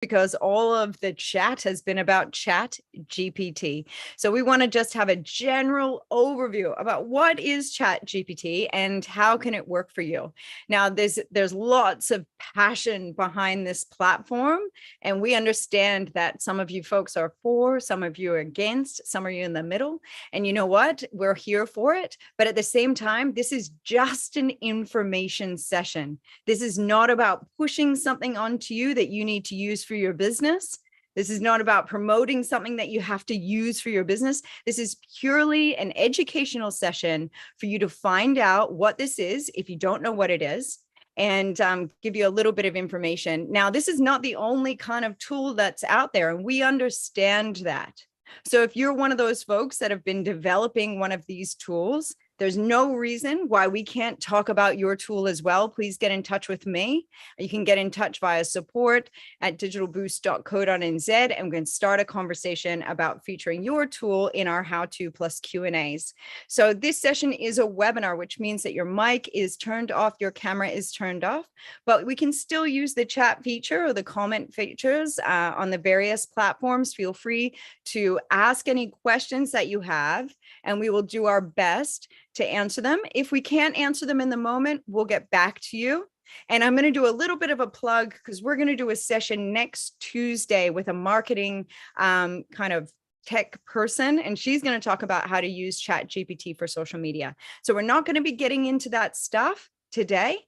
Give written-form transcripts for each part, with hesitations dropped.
because all of the chat has been about ChatGPT. So we want to just have a general overview about what is ChatGPT and how can it work for you. Now, there's lots of passion behind this platform, and we understand that some of you folks are for, some of you are against, some of you in the middle. And you know what? We're here for it. But at the same time, this is just an information session. This is not about pushing something onto you that you need to use for your business. This is not about promoting something that you have to use for your business. This is purely an educational session for you to find out what this is if you don't know what it is, and give you a little bit of information. Now, this is not the only kind of tool that's out there, and we understand that. So if you're one of those folks that have been developing one of these tools, there's no reason why we can't talk about your tool as well. Please get in touch with me. You can get in touch via support@digitalboost.co.nz, and we can start a conversation about featuring your tool in our how-to plus Q&As. So this session is a webinar, which means that your mic is turned off, your camera is turned off, but we can still use the chat feature or the comment features on the various platforms. Feel free to ask any questions that you have, and we will do our best to answer them. If we can't answer them in the moment, we'll get back to you. And I'm going to do a little bit of a plug because we're going to do a session next Tuesday with a marketing kind of tech person, and she's going to talk about how to use ChatGPT for social media. So we're not going to be getting into that stuff today.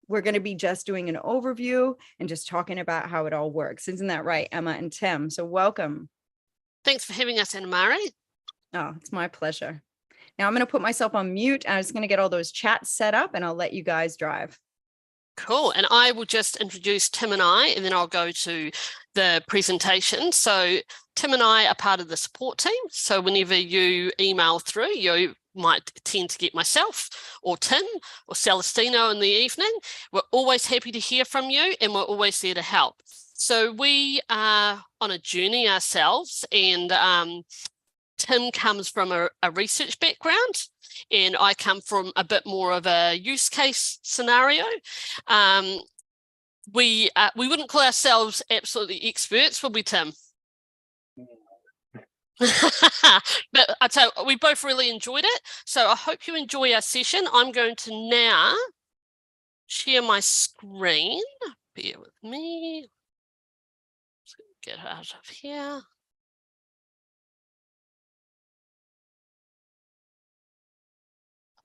We're going to be just doing an overview and just talking about how it all works. Isn't that right, Emma and Tim? So welcome. Thanks for having us, Anna-Marie. Oh, it's my pleasure. Now I'm going to put myself on mute. I'm just going to get all those chats set up, and I'll let you guys drive. Cool. And I will just introduce Tim and I, and then I'll go to the presentation. So Tim and I are part of the support team. So whenever you email through, you might tend to get myself or Tim or Celestino in the evening. We're always happy to hear from you, and we're always there to help. So we are on a journey ourselves, and Tim comes from a research background, and I come from a bit more of a use case scenario. We wouldn't call ourselves absolutely experts, would we, Tim? But I tell you, we both really enjoyed it. So I hope you enjoy our session. I'm going to now share my screen. Bear with me. Get out of here.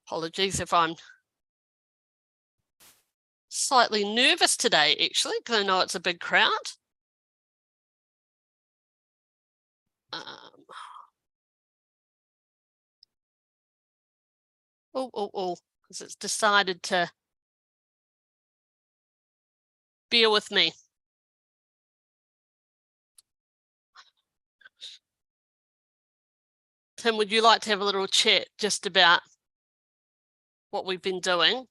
Apologies if I'm slightly nervous today, actually, because I know it's a big crowd. Because it's decided to bear with me. Tim, would you like to have a little chat just about what we've been doing?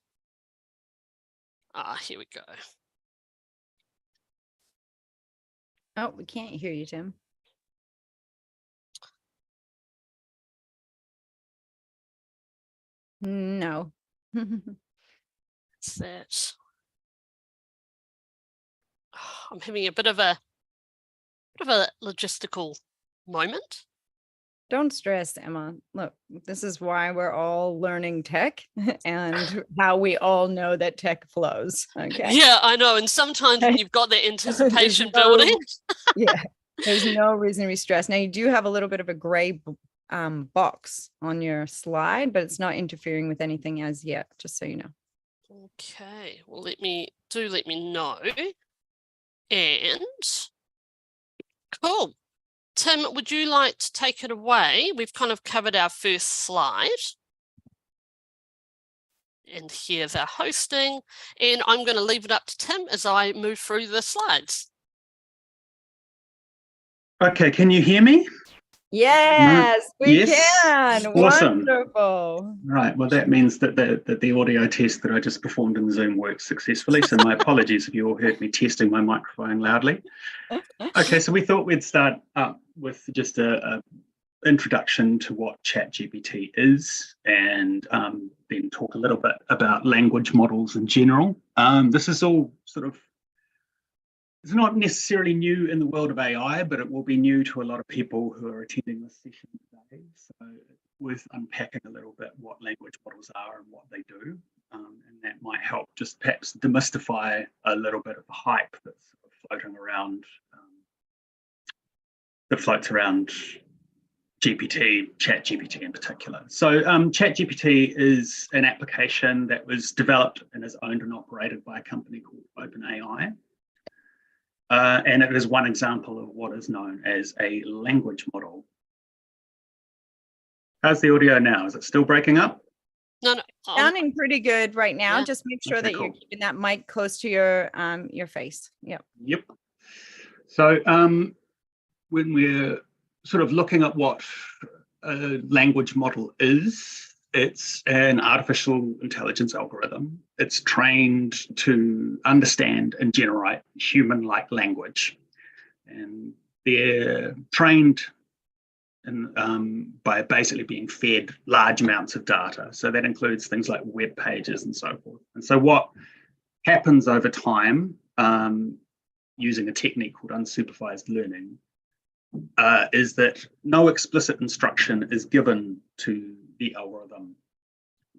Here we go. Oh, we can't hear you, Tim. No. What's that? I'm having a bit of a logistical moment. Don't stress, Emma. Look, this is why we're all learning tech and how we all know that tech flows. Okay. Yeah, I know. And sometimes when you've got that anticipation building. Yeah, there's no reason to be stressed. Now, you do have a little bit of a gray box on your slide, but it's not interfering with anything as yet, just so you know. Okay. Well, let me know. And cool. Tim, would you like to take it away? We've kind of covered our first slide. And here's our hosting. And I'm going to leave it up to Tim as I move through the slides. Okay, can you hear me? Yes, we can. Awesome. Wonderful. Right, well, that means that the audio test that I just performed in Zoom worked successfully. So my apologies if you all heard me testing my microphone loudly. Okay, so we thought we'd start up with just a introduction to what ChatGPT is, and then talk a little bit about language models in general. This is all sort of It's not necessarily new in the world of AI, but it will be new to a lot of people who are attending this session today. So it's worth unpacking a little bit what language models are and what they do. And that might help just perhaps demystify a little bit of the hype that's sort of floating around, that floats around GPT, ChatGPT in particular. So ChatGPT is an application that was developed and is owned and operated by a company called OpenAI. And it is one example of what is known as a language model. How's the audio now? Is it still breaking up? No. Sounding pretty good right now. Yeah. Just make sure Okay, that cool. you're keeping that mic close to your face. Yep. Yep. So when we're sort of looking at what a language model is, it's an artificial intelligence algorithm. It's trained to understand and generate human-like language. And they're trained by basically being fed large amounts of data. So that includes things like web pages and so forth. And so what happens over time, using a technique called unsupervised learning, is that no explicit instruction is given to the algorithm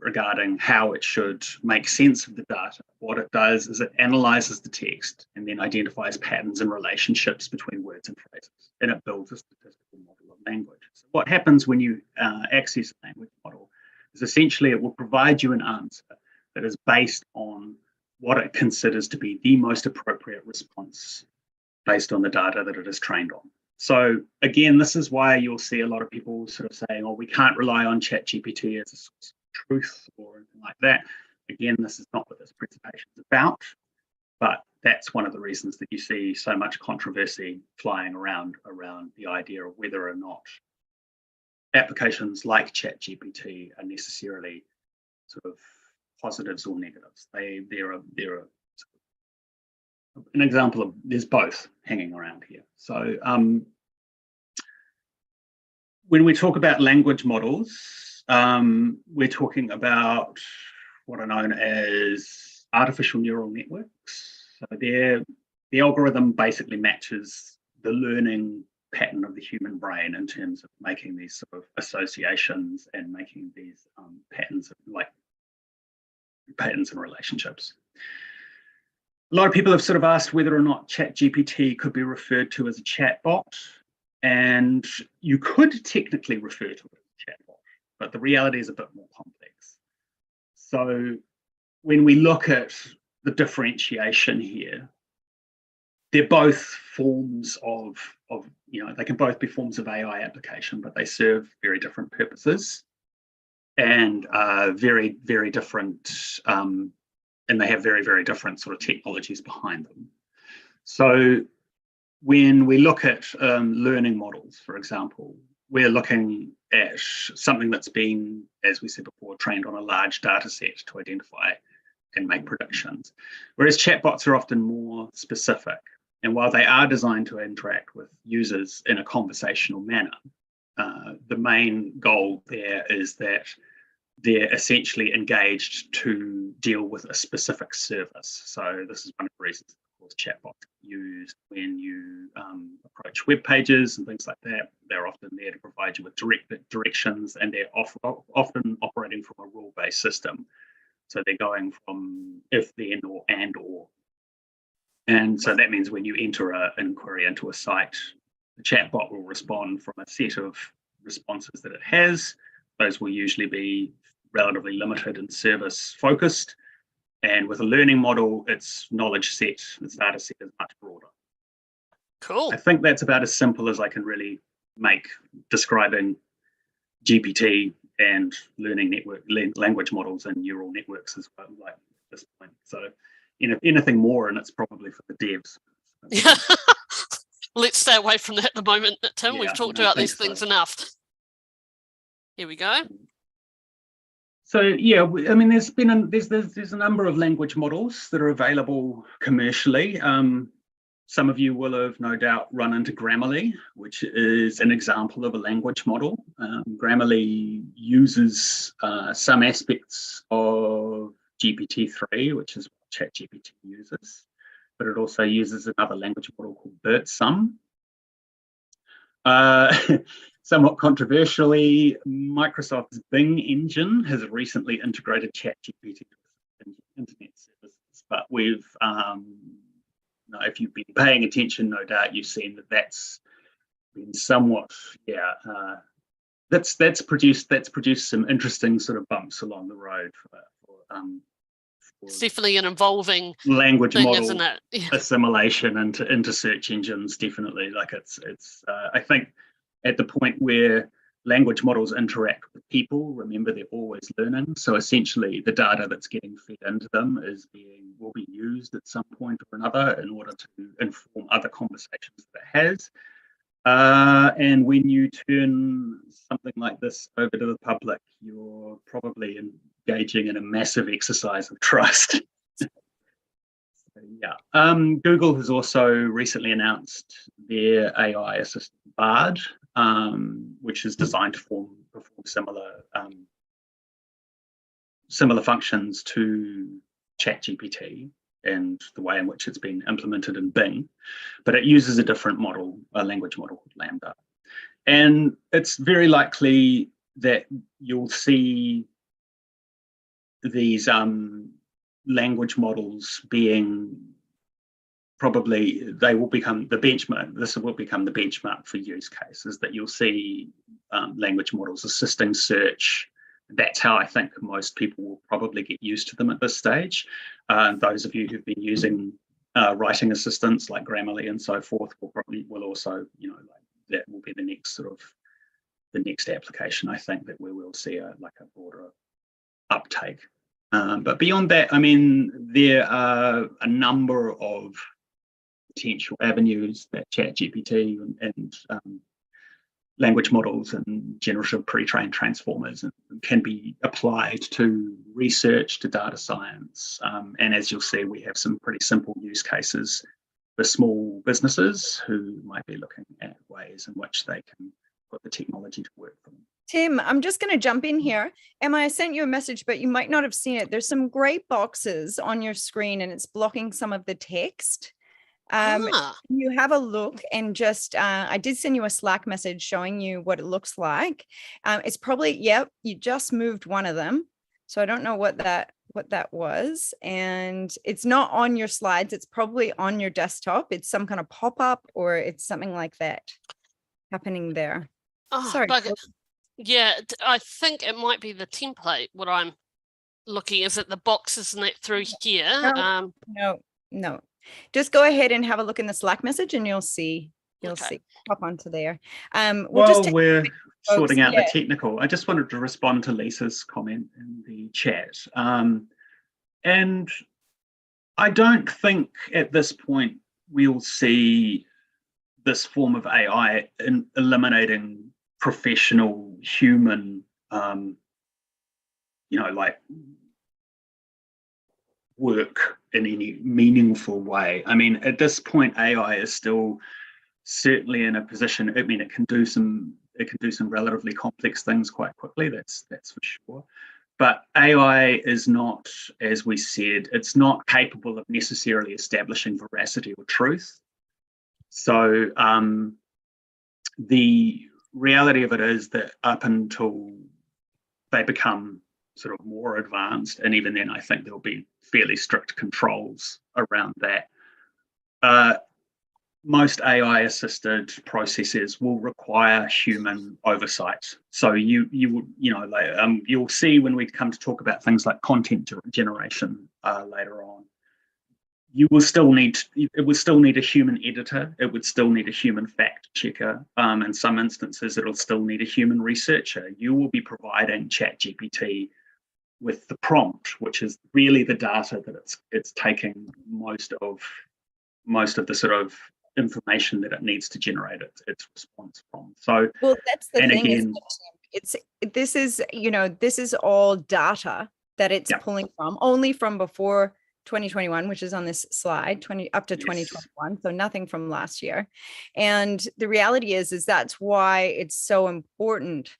regarding how it should make sense of the data. What it does is it analyzes the text and then identifies patterns and relationships between words and phrases, and it builds a statistical model of language. So what happens when you access a language model is essentially it will provide you an answer that is based on what it considers to be the most appropriate response based on the data that it is trained on. So again, this is why you'll see a lot of people sort of saying, oh, we can't rely on ChatGPT as a source of truth or anything like that. Again, this is not what this presentation is about, but that's one of the reasons that you see so much controversy flying around the idea of whether or not applications like ChatGPT are necessarily sort of positives or negatives. They're an example of, there's both hanging around here. So when we talk about language models, we're talking about what are known as artificial neural networks. So the algorithm basically matches the learning pattern of the human brain in terms of making these sort of associations and making these patterns and relationships. A lot of people have sort of asked whether or not ChatGPT could be referred to as a chatbot, and you could technically refer to it as a chatbot, but the reality is a bit more complex. So when we look at the differentiation here, they're both forms of they can both be forms of AI application, but they serve very different purposes and very, very different, and they have very, very different sort of technologies behind them. So when we look at learning models, for example, we're looking at something that's been, as we said before, trained on a large data set to identify and make predictions, whereas chatbots are often more specific. And while they are designed to interact with users in a conversational manner, the main goal there is that they're essentially engaged to deal with a specific service. So this is one of the reasons, of course, chatbots are used when you approach web pages and things like that. They're often there to provide you with directions, and they're often operating from a rule-based system. So they're going from if, then, or and, or. And so that means when you enter an inquiry into a site, the chatbot will respond from a set of responses that it has. Those will usually be relatively limited and service focused. And with a learning model, its knowledge set, its data set is much broader. Cool. I think that's about as simple as I can really make describing GPT and language models and neural networks as well, like at this point. So, anything more, and it's probably for the devs. Let's stay away from that at the moment, Tim. We've talked about these things enough. Here we go. So yeah, I mean, there's a number of language models that are available commercially. Some of you will have no doubt run into Grammarly, which is an example of a language model. Grammarly uses some aspects of GPT-3, which is what ChatGPT uses, but it also uses another language model called BERT-SUM. Somewhat controversially, Microsoft's Bing engine has recently integrated ChatGPT with internet services, but we've, if you've been paying attention, no doubt you've seen that that's been somewhat, that's produced some interesting sort of bumps along the road for It's definitely an evolving language thing, model isn't it? Yeah. assimilation into search engines. Definitely, like it's I think at the point where language models interact with people, remember they're always learning. So essentially, the data that's getting fed into them will be used at some point or another in order to inform other conversations that it has. And when you turn something like this over to the public, you're probably engaging in a massive exercise of trust. Google has also recently announced their AI assistant Bard, which is designed to perform similar functions to ChatGPT and the way in which it's been implemented in Bing, but it uses a different model, a language model called Lambda. And it's very likely that you'll see these language models being they will become the benchmark. This will become the benchmark for use cases, that you'll see language models assisting search. That's how I think most people will probably get used to them at this stage. Those of you who've been using writing assistants like Grammarly and so forth will also, that will be the next application, I think, that we will see a broader uptake. But beyond that, I mean, there are a number of potential avenues that ChatGPT and language models and generative pre-trained transformers can be applied to research, to data science. And as you'll see, we have some pretty simple use cases for small businesses who might be looking at ways in which they can put the technology to work for them. Tim, I'm just going to jump in here. Emma, I sent you a message, but you might not have seen it. There's some gray boxes on your screen and it's blocking some of the text. You have a look and just, I did send you a Slack message showing you what it looks like. It's probably, you just moved one of them. So I don't know what that was. And it's not on your slides. It's probably on your desktop. It's some kind of pop-up or it's something like that happening there. Sorry. Yeah, I think it might be the template. What I'm looking is at the box, isn't it, through here? No. Just go ahead and have a look in the Slack message and you'll see pop onto there. We're sorting out the technical, I just wanted to respond to Lisa's comment in the chat. And I don't think at this point we'll see this form of AI in eliminating professional human work in any meaningful way. I mean, at this point, AI is still certainly in a position. I mean, it can do some relatively complex things quite quickly. That's for sure. But AI is not, as we said, it's not capable of necessarily establishing veracity or truth. So the reality of it is that up until they become sort of more advanced, and even then I think there'll be fairly strict controls around that, most AI assisted processes will require human oversight. So you'll see when we come to talk about things like content generation later on, it would still need a human editor. It would still need a human fact checker. In some instances, it'll still need a human researcher. You will be providing ChatGPT with the prompt, which is really the data that it's taking most of the sort of information that it needs to generate its response from. So, well, that's the thing. Again, this is all data that it's pulling from, only from before 2021, which is on this slide, up to 2021, so nothing from last year. And the reality is that's why it's so important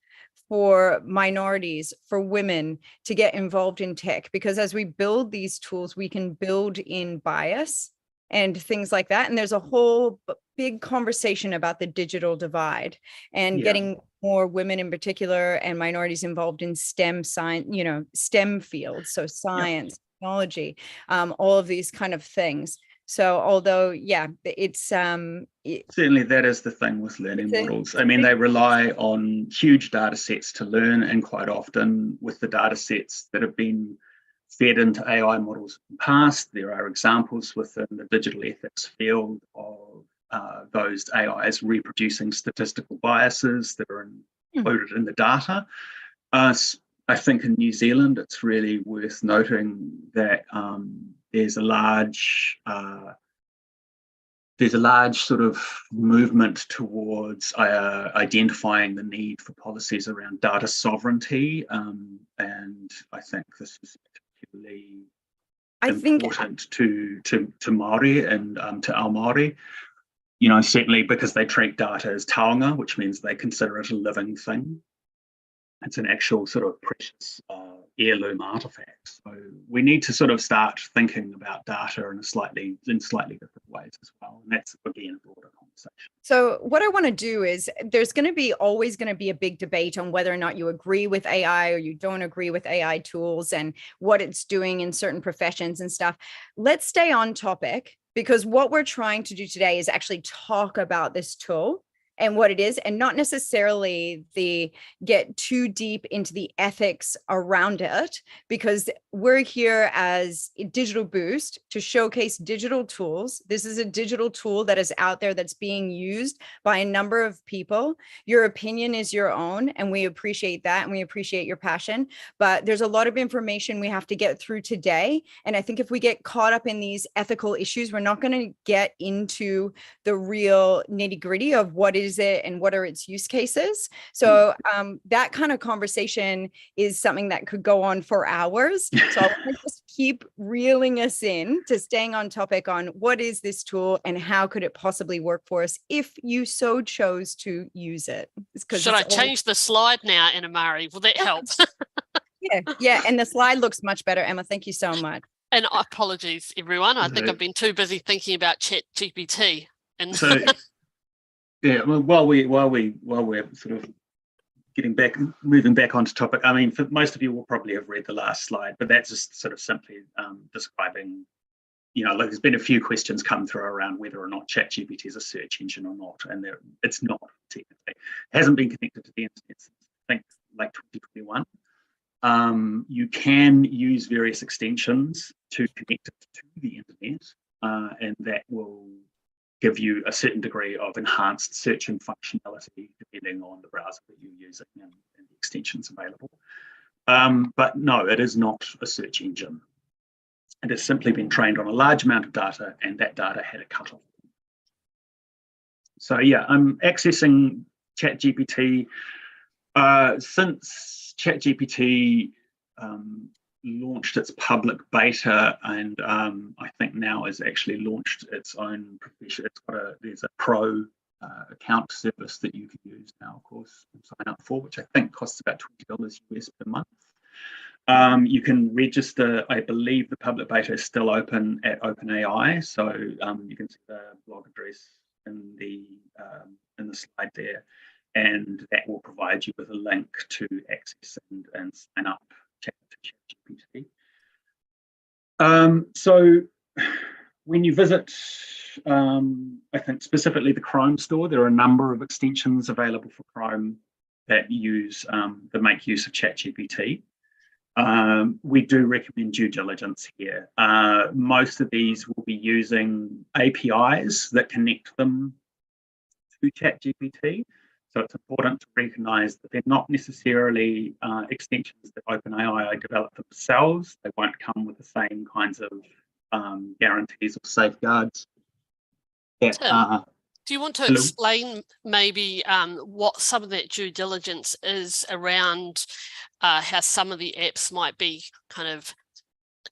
for minorities, for women to get involved in tech, because as we build these tools, we can build in bias and things like that. And there's a whole big conversation about the digital divide and getting more women in particular and minorities involved in STEM science, STEM fields. So science, technology, all of these kind of things. So although, it's certainly that is the thing with learning models. I mean, they rely on huge data sets to learn, and quite often with the data sets that have been fed into AI models in the past, there are examples within the digital ethics field of those AIs reproducing statistical biases that are included in the data. I think in New Zealand, it's really worth noting that there's a large sort of movement towards identifying the need for policies around data sovereignty, and I think this is particularly important to Māori and to Ao Māori. Certainly because they treat data as taonga, which means they consider it a living thing. It's an actual sort of precious heirloom artifact. So we need to sort of start thinking about data in slightly different ways as well. And that's, again, a broader conversation. So what I want to do is there's always going to be a big debate on whether or not you agree with AI or you don't agree with AI tools and what it's doing in certain professions and stuff. Let's stay on topic, because what we're trying to do today is actually talk about this tool and what it is, and not necessarily get too deep into the ethics around it, because we're here as Digital Boost to showcase digital tools. This is a digital tool that is out there that's being used by a number of people. Your opinion is your own, and we appreciate that, and we appreciate your passion, but there's a lot of information we have to get through today. And I think if we get caught up in these ethical issues, we're not going to get into the real nitty-gritty of what is it and what are its use cases. So that kind of conversation is something that could go on for hours. So I want to just keep reeling us in to staying on topic on what is this tool and how could it possibly work for us if you so chose to use it. Should I change the slide now, Anna Marie? Will that help? Yeah. And the slide looks much better, Emma. Thank you so much. And apologies, everyone. I think I've been too busy thinking about ChatGPT. And so, while we're sort of moving back onto topic, I mean, for most of you will probably have read the last slide, but that's just sort of simply describing, there's been a few questions come through around whether or not ChatGPT is a search engine or not, and it's not technically. It hasn't been connected to the internet since, I think, late 2021. You can use various extensions to connect it to the internet, and that will give you a certain degree of enhanced searching functionality depending on the browser that you're using and the extensions available. But no, it is not a search engine. It has simply been trained on a large amount of data, and that data had a cutoff. So yeah, I'm accessing ChatGPT. Since ChatGPT launched its public beta, and I think now has actually launched its own profession. There's a pro account service that you can use now, of course, and sign up for, which I think costs about $20 US per month. You can register. I believe the public beta is still open at OpenAI, so you can see the blog address in the slide there, and that will provide you with a link to access and sign up to ChatGPT. So when you visit, I think specifically the Chrome store, there are a number of extensions available for Chrome that make use of ChatGPT. We do recommend due diligence here. Most of these will be using APIs that connect them to ChatGPT. So it's important to recognize that they're not necessarily extensions that OpenAI develop themselves. They won't come with the same kinds of guarantees or safeguards. Tim, do you want to explain maybe what some of that due diligence is around how some of the apps might be kind of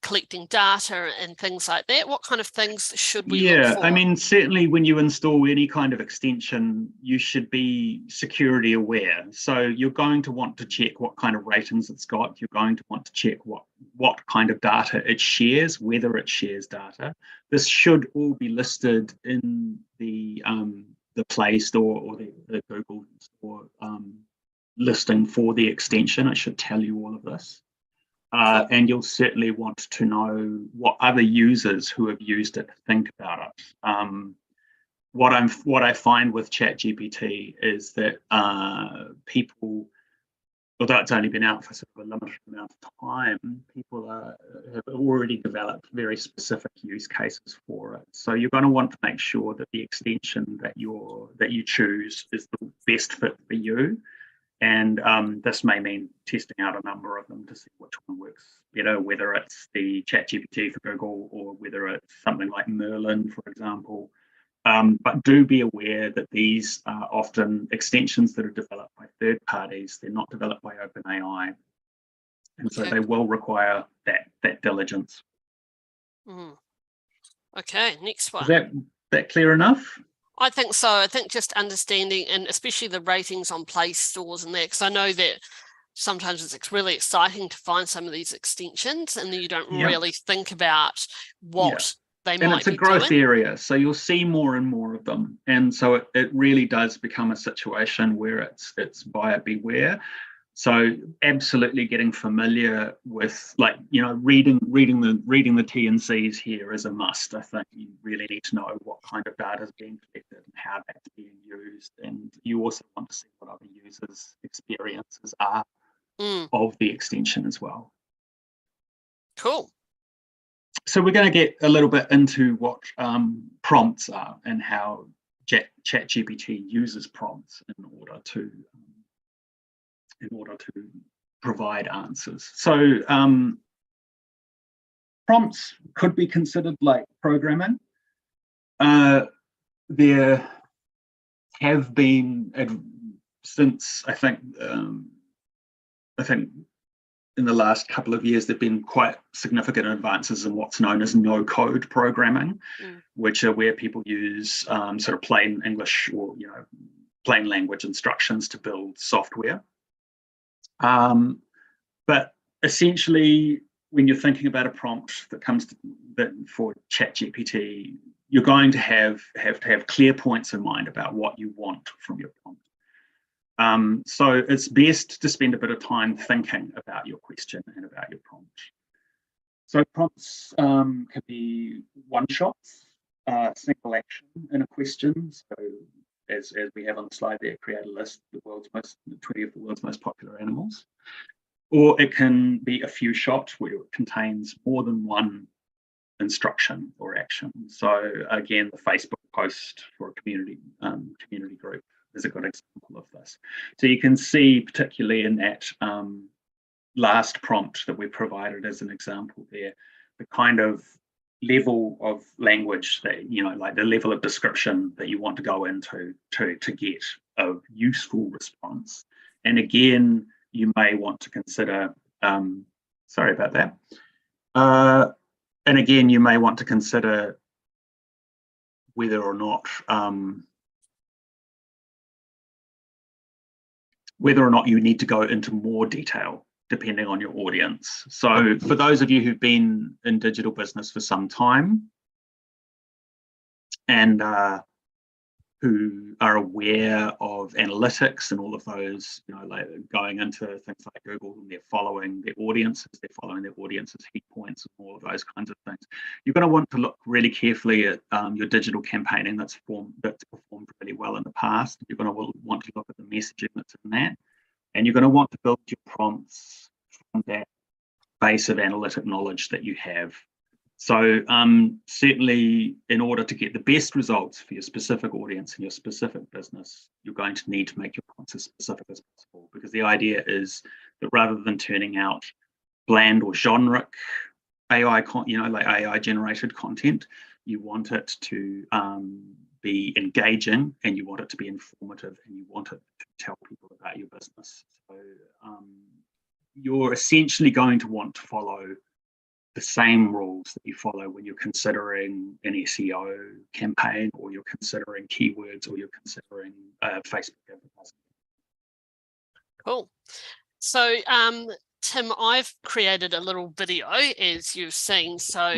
collecting data and things like that? What kind of things should we look Yeah, for? I mean, certainly when you install any kind of extension, you should be security aware. So you're going to want to check what kind of ratings it's got. You're going to want to check what kind of data it shares, whether it shares data. This should all be listed in the Play Store or the Google Store listing for the extension. It should tell you all of this. And you'll certainly want to know what other users who have used it think about it. What I find with ChatGPT is that people, although it's only been out for sort of a limited amount of time, people have already developed very specific use cases for it. So you're going to want to make sure that the extension that you choose is the best fit for you. And this may mean testing out a number of them to see which one works better, whether it's the ChatGPT for Google or whether it's something like Merlin, for example. But do be aware that these are often extensions that are developed by third parties. They're not developed by OpenAI. And so they will require that diligence. Mm. Okay, next one. Is that clear enough? I think so. I think just understanding, and especially the ratings on Play Stores and that, because I know that sometimes it's really exciting to find some of these extensions and then you don't really think about what they might be doing. And it's a growth area, so you'll see more and more of them. And so it really does become a situation where it's buyer beware. So absolutely getting familiar with, like, reading the T&Cs here is a must. I think you really need to know what kind of data is being collected and how that's being used. And you also want to see what other users' experiences are of the extension as well. Cool. So we're going to get a little bit into what prompts are and how ChatGPT uses prompts in order to provide answers. So prompts could be considered like programming. There have been, since I think in the last couple of years, there've been quite significant advances in what's known as no-code programming, which are where people use sort of plain English or plain language instructions to build software. But essentially, when you're thinking about a prompt for ChatGPT, you're going to have clear points in mind about what you want from your prompt. So it's best to spend a bit of time thinking about your question and about your prompt. So prompts can be one-shots, single action in a question. So as we have on the slide there, create a list of 20 of the world's most popular animals. Or it can be a few shots where it contains more than one instruction or action. So again, the Facebook post for a community group is a good example of this. So you can see, particularly in that last prompt that we provided as an example there, the kind of level of language that, like the level of description that you want to go into to get a useful response. And again, you may want to consider, sorry about that. And again, you may want to consider whether or not you need to go into more detail depending on your audience. So for those of you who've been in digital business for some time and who are aware of analytics and all of those, like going into things like Google, and they're following their audiences heat points and all of those kinds of things. You're going to want to look really carefully at your digital campaigning that's performed really well in the past. You're going to want to look at the messaging that's in that. And you're going to want to build your prompts from that base of analytic knowledge that you have. So certainly, in order to get the best results for your specific audience and your specific business, you're going to need to make your prompts as specific as possible, because the idea is that rather than turning out bland or generic AI, like AI generated content, you want it to be engaging, and you want it to be informative, and you want it to tell people about your business. So you're essentially going to want to follow the same rules that you follow when you're considering an SEO campaign, or you're considering keywords, or you're considering Facebook advertising. Cool. So, Tim, I've created a little video, as you've seen. So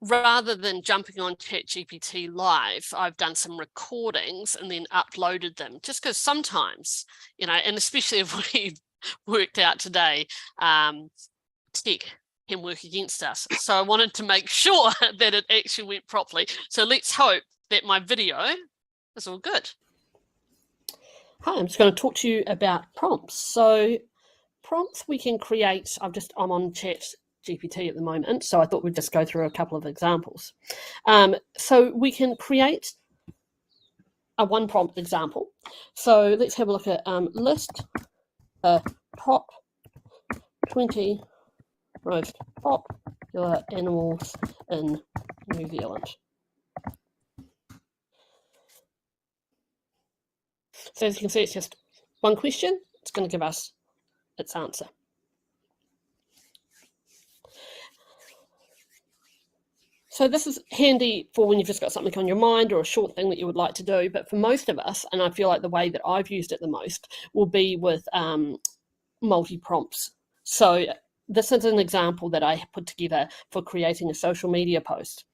rather than jumping on ChatGPT live, I've done some recordings and then uploaded them, just because sometimes, you know, and especially if we've worked out today, tech can work against us. So I wanted to make sure that it actually went properly. So let's hope that my video is all good. Hi, I'm just going to talk to you about prompts. So prompts we can create, I'm on ChatGPT at the moment, so I thought we'd just go through a couple of examples. So we can create a one prompt example. So let's have a look at list the top 20 most popular animals in New Zealand. So as you can see, it's just one question. It's going to give us its answer. So this is handy for when you've just got something on your mind or a short thing that you would like to do. But for most of us, and I feel like the way that I've used it the most will be with multi-prompts. So this is an example that I put together for creating a social media post.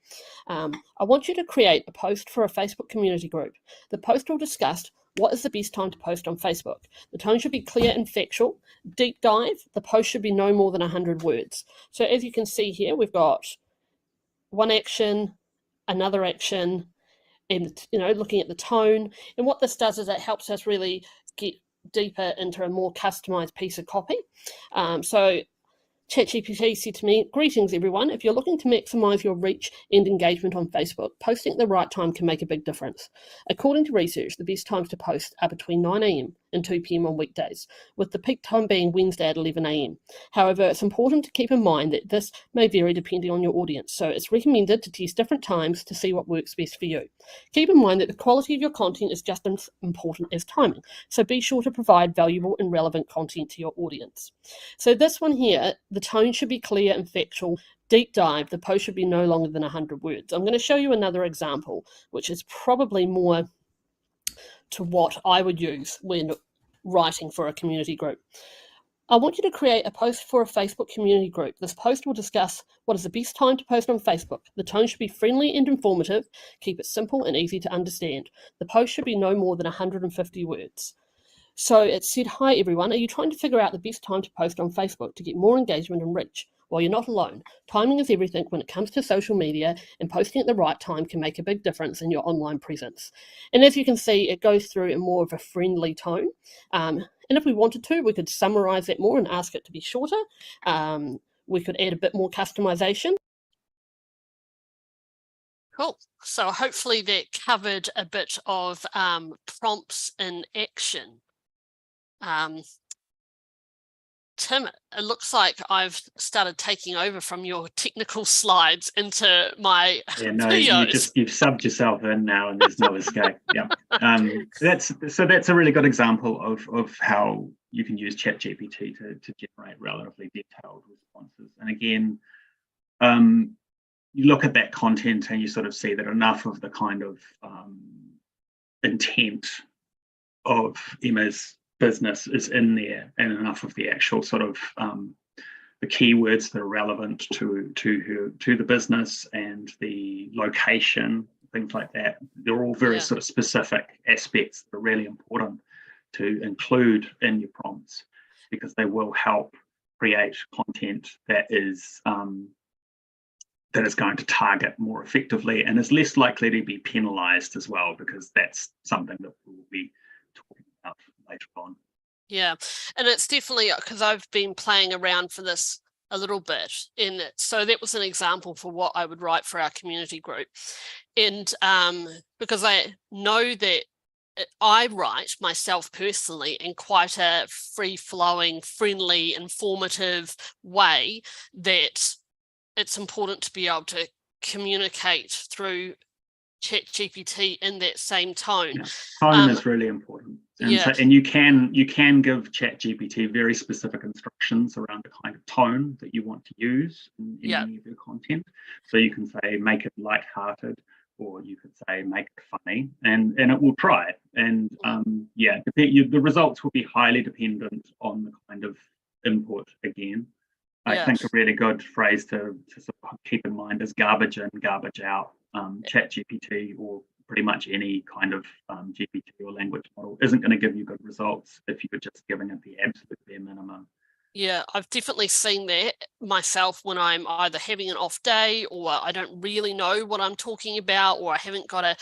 I want you to create a post for a Facebook community group. The post will discuss what is the best time to post on Facebook. The tone should be clear and factual. Deep dive, the post should be no more than 100 words. So as you can see here, we've got one action, another action, and looking at the tone. And what this does is it helps us really get deeper into a more customized piece of copy. So ChatGPT said to me, "Greetings everyone. If you're looking to maximize your reach and engagement on Facebook, posting at the right time can make a big difference. According to research, the best times to post are between 9 a.m. and 2 p.m. on weekdays, with the peak time being Wednesday at 11 a.m. However, it's important to keep in mind that this may vary depending on your audience, so it's recommended to test different times to see what works best for you. Keep in mind that the quality of your content is just as important as timing, so be sure to provide valuable and relevant content to your audience." So this one here, the tone should be clear and factual. Deep dive, the post should be no longer than 100 words. I'm going to show you another example, which is probably more to what I would use when writing for a community group. I want you to create a post for a Facebook community group. This post will discuss what is the best time to post on Facebook. The tone should be friendly and informative. Keep it simple and easy to understand. The post should be no more than 150 words. So it said, "Hi everyone, are you trying to figure out the best time to post on Facebook to get more engagement and reach? Well, you're not alone. Timing is everything when it comes to social media, and posting at the right time can make a big difference in your online presence." And as you can see, it goes through in more of a friendly tone. And if we wanted to, we could summarize that more and ask it to be shorter. We could add a bit more customization. Cool. So hopefully that covered a bit of prompts in action. Tim, it looks like I've started taking over from your technical slides into my videos. You've subbed yourself in now, and there's no escape. Yeah, that's a really good example of how you can use ChatGPT to generate relatively detailed responses. And again, you look at that content and you sort of see that enough of the kind of intent of Emma's business is in there, and enough of the actual sort of the keywords that are relevant to the business and the location, things like that. They're all very sort of specific aspects that are really important to include in your prompts, because they will help create content that is going to target more effectively and is less likely to be penalized as well, because that's something that we'll be talking about later on. Yeah, and it's definitely, because I've been playing around for this a little bit in it. So that was an example for what I would write for our community group. And because I know that I write myself personally in quite a free-flowing, friendly, informative way, that it's important to be able to communicate through ChatGPT in that same tone. Yeah. Tone is really important. And yeah. and you can give ChatGPT very specific instructions around the kind of tone that you want to use in any of your content. So you can say make it lighthearted, or you could say make it funny, and it will try it. And the results will be highly dependent on the kind of input again. I think a really good phrase to sort of keep in mind is garbage in, garbage out. ChatGPT or pretty much any kind of GPT or language model isn't going to give you good results if you're just giving it the absolute bare minimum. Yeah, I've definitely seen that myself when I'm either having an off day, or I don't really know what I'm talking about, or I haven't got a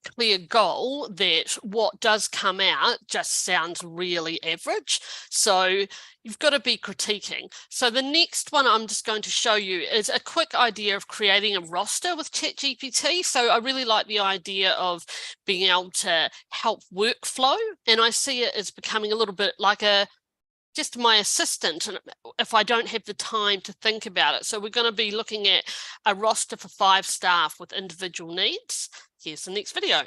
clear goal, that what does come out just sounds really average. So you've got to be critiquing. So the next one I'm just going to show you is a quick idea of creating a roster with ChatGPT. So I really like the idea of being able to help workflow, and I see it as becoming a little bit like just my assistant, and if I don't have the time to think about it. So we're going to be looking at a roster for 5 staff with individual needs. Here's the next video.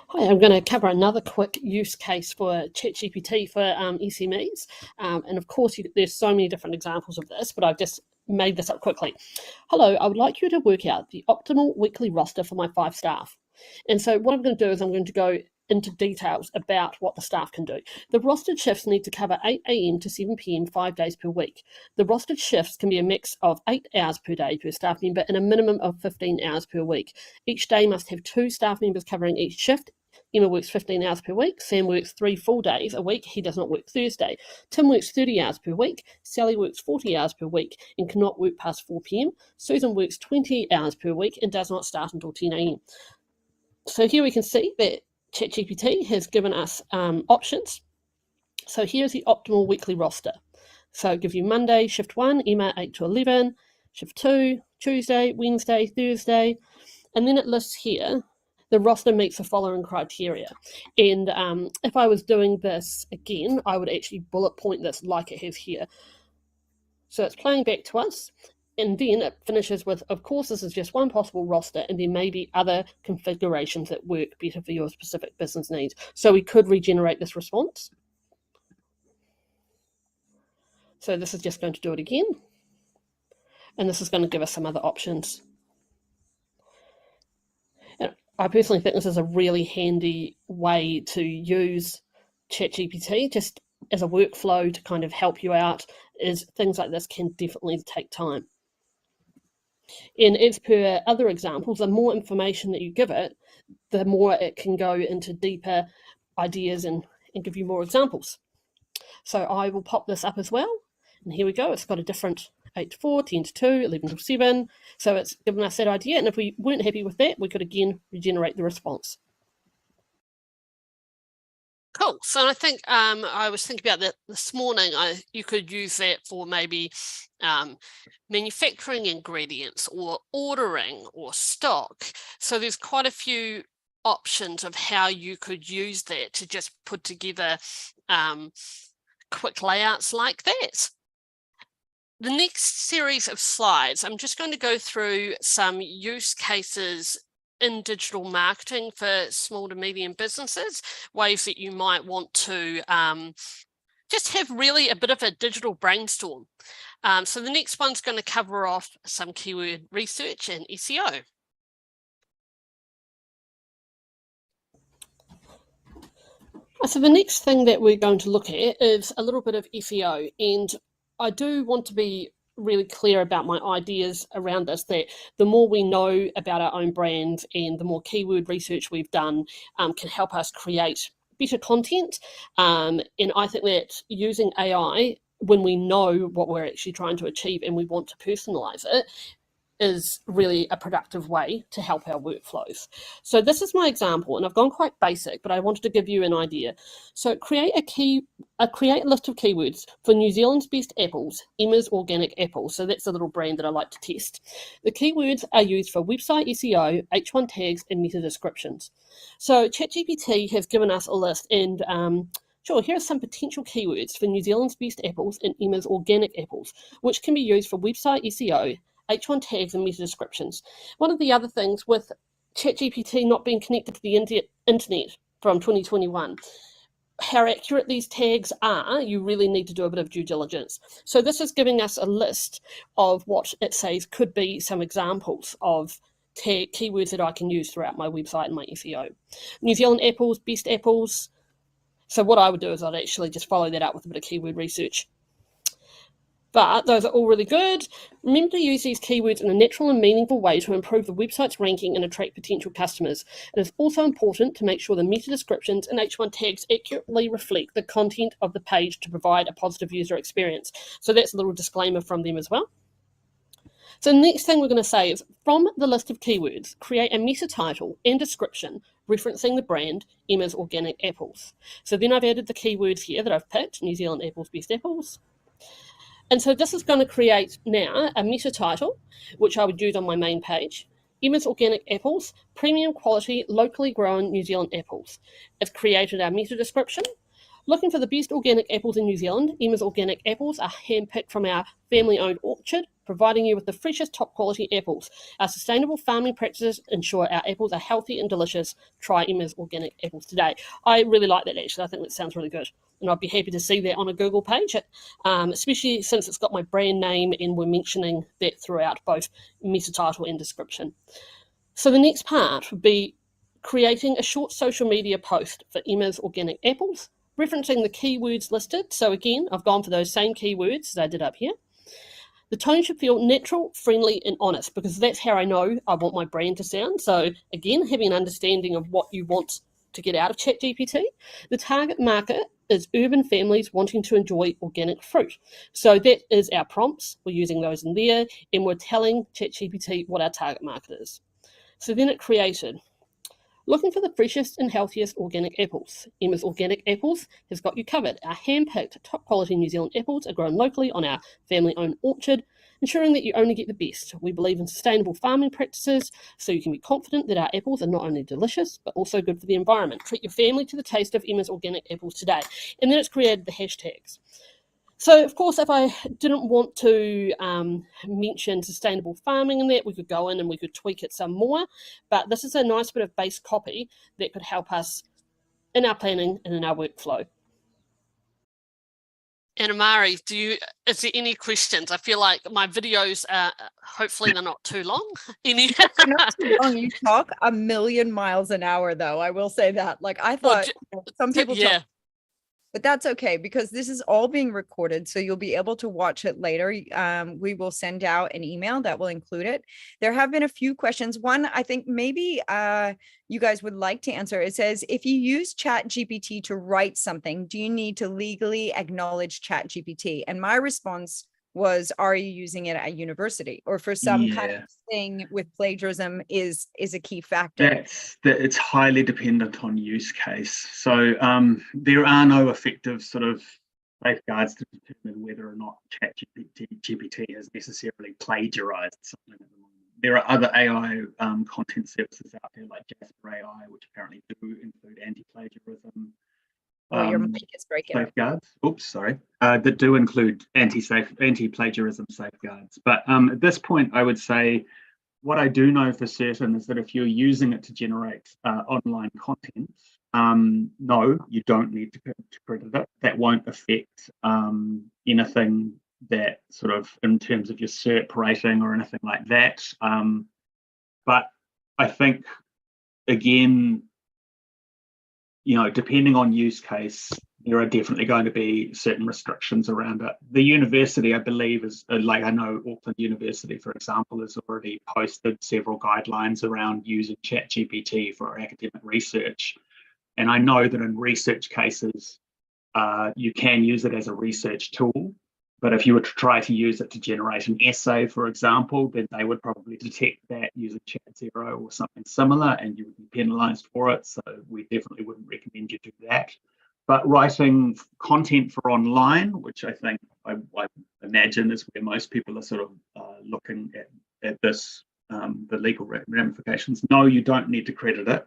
Hi, I'm going to cover another quick use case for ChatGPT for SMEs. And of course, there's so many different examples of this, but I've just made this up quickly. Hello, I would like you to work out the optimal weekly roster for my 5 staff. And so what I'm going to do is I'm going to go into details about what the staff can do. The rostered shifts need to cover 8 a.m. to 7 p.m. 5 days per week. The rostered shifts can be a mix of 8 hours per day per staff member and a minimum of 15 hours per week. Each day must have 2 staff members covering each shift. Emma works 15 hours per week. Sam works 3 full days a week. He does not work Thursday. Tim works 30 hours per week. Sally works 40 hours per week and cannot work past 4 p.m. Susan works 20 hours per week and does not start until 10 a.m. So here we can see that ChatGPT has given us options. So here's the optimal weekly roster. So it gives you Monday, shift 1, Emma 8 to 11, shift 2, Tuesday, Wednesday, Thursday, and then it lists here the roster meets the following criteria. And if I was doing this again, I would actually bullet point this like it has here. So it's playing back to us. And then it finishes with, of course, this is just one possible roster, and there may be other configurations that work better for your specific business needs. So we could regenerate this response. So this is just going to do it again. And this is going to give us some other options. And I personally think this is a really handy way to use ChatGPT just as a workflow to kind of help you out. Is things like this can definitely take time. And as per other examples, the more information that you give it, the more it can go into deeper ideas and give you more examples. So I will pop this up as well. And here we go. It's got a different 8 to 4, 10 to 2, 11 to 7. So it's given us that idea. And if we weren't happy with that, we could again regenerate the response. Cool. So I think I was thinking about that this morning. You could use that for maybe manufacturing ingredients or ordering or stock. So there's quite a few options of how you could use that to just put together quick layouts like that. The next series of slides, I'm just going to go through some use cases in digital marketing for small to medium businesses, ways that you might want to just have really a bit of a digital brainstorm. So the next one's going to cover off some keyword research and SEO. So the next thing that we're going to look at is a little bit of SEO, and I do want to be really clear about my ideas around this, that the more we know about our own brand and the more keyword research we've done can help us create better content. And I think that using AI, when we know what we're actually trying to achieve and we want to personalize it, is really a productive way to help our workflows. So this is my example, and I've gone quite basic, but I wanted to give you an idea. So create a list of keywords for New Zealand's best apples, Emma's organic apples. So that's a little brand that I like to test. The keywords are used for website SEO, H1 tags, and meta descriptions. So ChatGPT has given us a list, and sure, here are some potential keywords for New Zealand's best apples and Emma's organic apples, which can be used for website SEO, H1 tags and meta descriptions. One of the other things with ChatGPT not being connected to the internet from 2021, how accurate these tags are, you really need to do a bit of due diligence. So this is giving us a list of what it says could be some examples of keywords that I can use throughout my website and my SEO. New Zealand apples, best apples. So what I would do is I'd actually just follow that up with a bit of keyword research. But those are all really good. Remember to use these keywords in a natural and meaningful way to improve the website's ranking and attract potential customers. It is also important to make sure the meta descriptions and H1 tags accurately reflect the content of the page to provide a positive user experience. So that's a little disclaimer from them as well. So the next thing we're going to say is, from the list of keywords, create a meta title and description referencing the brand Emma's Organic Apples. So then I've added the keywords here that I've picked, New Zealand apples, best apples. And so this is going to create now a meta title, which I would use on my main page. Emma's Organic Apples, premium quality, locally grown New Zealand apples. It's created our meta description. Looking for the best organic apples in New Zealand, Emma's Organic Apples are handpicked from our family-owned orchard, providing you with the freshest, top-quality apples. Our sustainable farming practices ensure our apples are healthy and delicious. Try Emma's Organic Apples today. I really like that, actually. I think that sounds really good. And I'd be happy to see that on a Google page, especially since it's got my brand name and we're mentioning that throughout both meta title and description. So the next part would be creating a short social media post for Emma's Organic Apples, referencing the keywords listed. So again, I've gone for those same keywords as I did up here. The tone should feel natural, friendly, and honest, because that's how I know I want my brand to sound. So again, having an understanding of what you want to get out of ChatGPT. The target market is urban families wanting to enjoy organic fruit. So that is our prompts. We're using those in there, and we're telling ChatGPT what our target market is. So then it created, looking for the freshest and healthiest organic apples. Emma's Organic Apples has got you covered. Our hand-picked, top-quality New Zealand apples are grown locally on our family-owned orchard, ensuring that you only get the best. We believe in sustainable farming practices, so you can be confident that our apples are not only delicious, but also good for the environment. Treat your family to the taste of Emma's Organic Apples today. And then it's created the hashtags. So, of course, if I didn't want to mention sustainable farming in that, we could go in and we could tweak it some more. But this is a nice bit of base copy that could help us in our planning and in our workflow. And Amari, is there any questions? I feel like my videos are, hopefully they're not too long. They're not too long. You talk a million miles an hour, though. I will say that. Like, I thought some people talk. But that's okay, because this is all being recorded, so you'll be able to watch it later. We will send out an email that will include it. There have been a few questions. One, I think maybe you guys would like to answer. It says, if you use ChatGPT to write something, do you need to legally acknowledge ChatGPT? And my response was, are you using it at university or for some kind of thing with plagiarism is a key factor? It's highly dependent on use case. So there are no effective sort of safeguards to determine whether or not ChatGPT has necessarily plagiarized something at the moment. There are other AI content services out there like Jasper AI, which apparently do include anti-plagiarism. Your mic is breaking. Safeguards. Oops, sorry. That do include anti-plagiarism safeguards. But at this point, I would say what I do know for certain is that if you're using it to generate online content, no, you don't need to credit it. That won't affect anything that sort of in terms of your SERP rating or anything like that. But I think, again, depending on use case, there are definitely going to be certain restrictions around it. The university, I believe, is like, I know Auckland University, for example, has already posted several guidelines around using ChatGPT for academic research. And I know that in research cases, you can use it as a research tool. But if you were to try to use it to generate an essay, for example, then they would probably detect that using ChatZero or something similar, and you would be penalised for it. So we definitely wouldn't recommend you do that. But writing content for online, which I think I imagine is where most people are sort of looking at this, the legal ramifications. No, you don't need to credit it.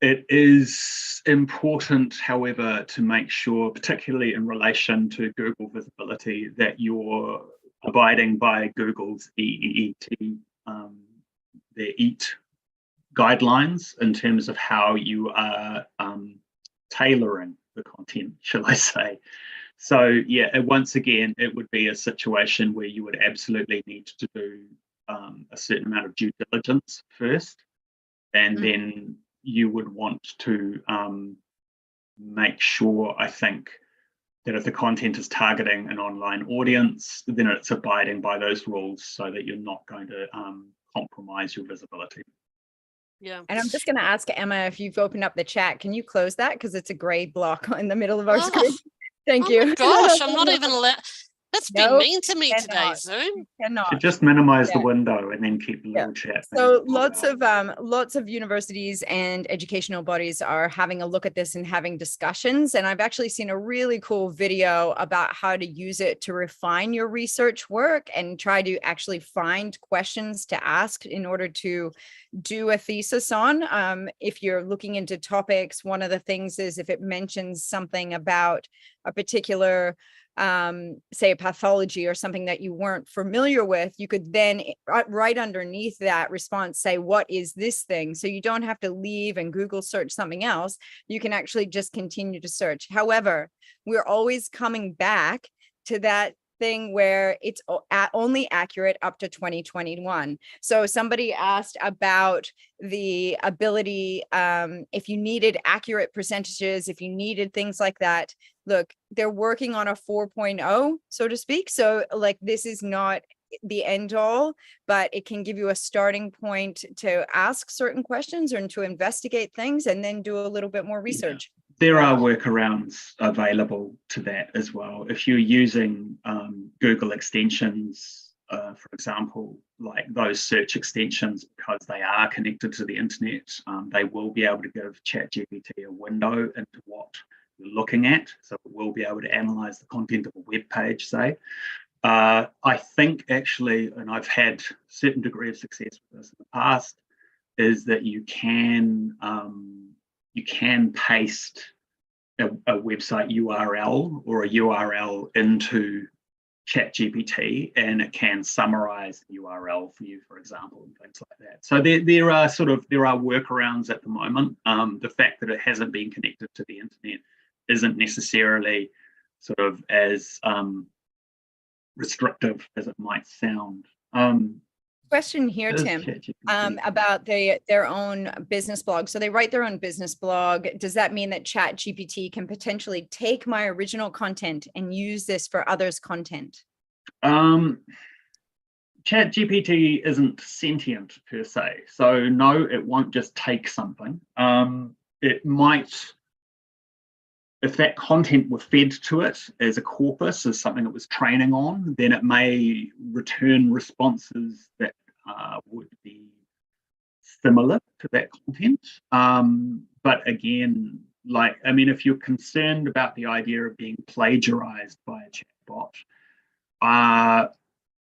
It is important, however, to make sure, particularly in relation to Google visibility, that your abiding by Google's EET, their EAT guidelines in terms of how you are tailoring the content, shall I say. So yeah, once again, it would be a situation where you would absolutely need to do a certain amount of due diligence first, and then you would want to make sure, I think, that if the content is targeting an online audience, then it's abiding by those rules so that you're not going to compromise your visibility. Yeah. And I'm just going to ask Emma, if you've opened up the chat, can you close that? Because it's a gray block in the middle of our screen. Thank you. Oh my gosh, I'm not even allowed. That's been mean to me today, Zoom. You just minimize the window and then keep the little chat. So lots of universities and educational bodies are having a look at this and having discussions. And I've actually seen a really cool video about how to use it to refine your research work and try to actually find questions to ask in order to do a thesis on. If you're looking into topics, one of the things is if it mentions something about a particular say a pathology or something that you weren't familiar with, you could then right underneath that response say, what is this thing? So you don't have to leave and Google search something else. You can actually just continue to search. However, we're always coming back to that thing where it's only accurate up to 2021. So somebody asked about the ability, if you needed accurate percentages, if you needed things like that. Look, they're working on a 4.0, so to speak. So like, this is not the end all, but it can give you a starting point to ask certain questions and to investigate things and then do a little bit more research. Yeah. There are workarounds available to that as well. If you're using Google extensions, for example, like those search extensions, because they are connected to the internet, they will be able to give ChatGPT a window into what you're looking at. So it will be able to analyze the content of a web page, say. I think actually, and I've had a certain degree of success with this in the past, is that you can paste a website URL or a URL into ChatGPT, and it can summarize the URL for you, for example, and things like that. So there are workarounds at the moment. The fact that it hasn't been connected to the internet isn't necessarily sort of as restrictive as it might sound. Question here, Tim, about their own business blog. So they write their own business blog. Does that mean that ChatGPT can potentially take my original content and use this for others' content? ChatGPT isn't sentient per se. So no, it won't just take something. It might, if that content were fed to it as a corpus, as something it was training on, then it may return responses that would be similar to that content. But again, like, I mean, if you're concerned about the idea of being plagiarized by a chatbot,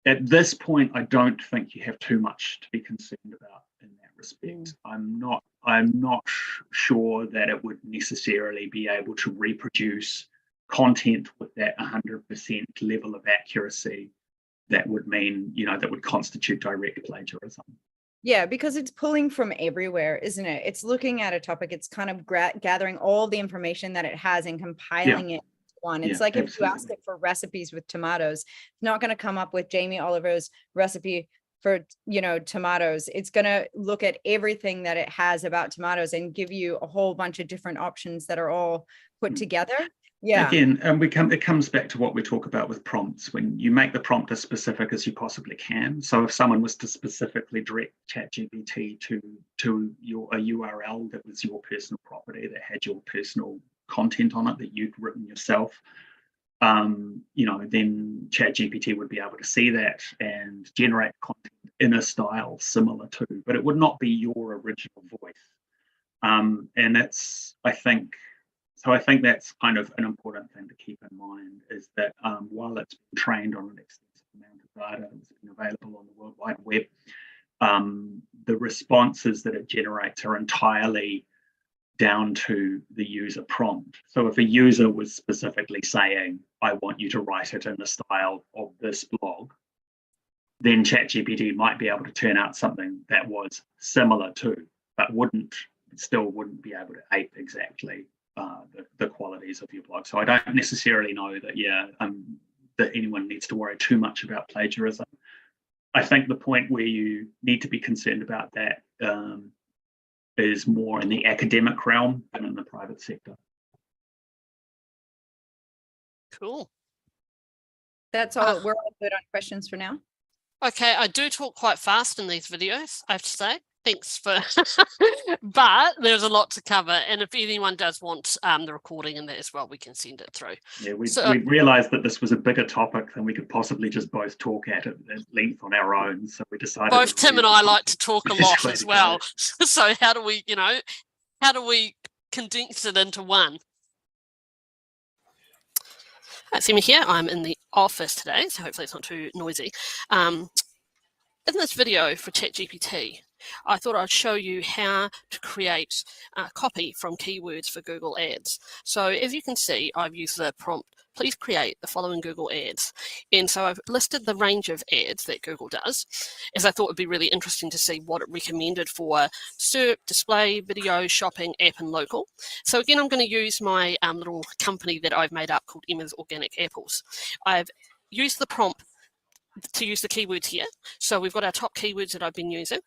at this point, I don't think you have too much to be concerned about in that respect. I'm not sure that it would necessarily be able to reproduce content with that 100% level of accuracy. That would mean, that would constitute direct plagiarism. Yeah, because it's pulling from everywhere, isn't it? It's looking at a topic, it's kind of gathering all the information that it has and compiling it into one. It's like if you ask it for recipes with tomatoes, it's not going to come up with Jamie Oliver's recipe for, tomatoes. It's going to look at everything that it has about tomatoes and give you a whole bunch of different options that are all put together. Yeah. Again, it comes back to what we talk about with prompts. When you make the prompt as specific as you possibly can. So if someone was to specifically direct ChatGPT to a URL that was your personal property, that had your personal content on it that you'd written yourself, then ChatGPT would be able to see that and generate content in a style similar to, but it would not be your original voice. And that's, I think that's kind of an important thing to keep in mind, is that while it's been trained on an extensive amount of data that's been available on the World Wide Web, the responses that it generates are entirely down to the user prompt. So if a user was specifically saying, I want you to write it in the style of this blog, then ChatGPT might be able to turn out something that was similar to, but still wouldn't be able to ape exactly the qualities of your blog. So I don't necessarily know that anyone needs to worry too much about plagiarism. I think the point where you need to be concerned about that is more in the academic realm than in the private sector. Cool. That's all. We're all good on questions for now. Okay, I do talk quite fast in these videos, I have to say. Thanks for, but there's a lot to cover. And if anyone does want the recording in there as well, we can send it through. Yeah, we realized that this was a bigger topic than we could possibly just both talk at length on our own. So we decided both Tim and I like to talk a lot as well. So how do we condense it into one? See me here. I'm in the office today, so hopefully it's not too noisy. In this video for ChatGPT, I thought I'd show you how to create copy from keywords for Google Ads. So as you can see, I've used the prompt, please create the following Google Ads. And so I've listed the range of ads that Google does, as I thought it would be really interesting to see what it recommended for SERP, display, video, shopping, app, and local. So again, I'm going to use my little company that I've made up called Emma's Organic Apples. I've used the prompt to use the keywords here. So we've got our top keywords that I've been using.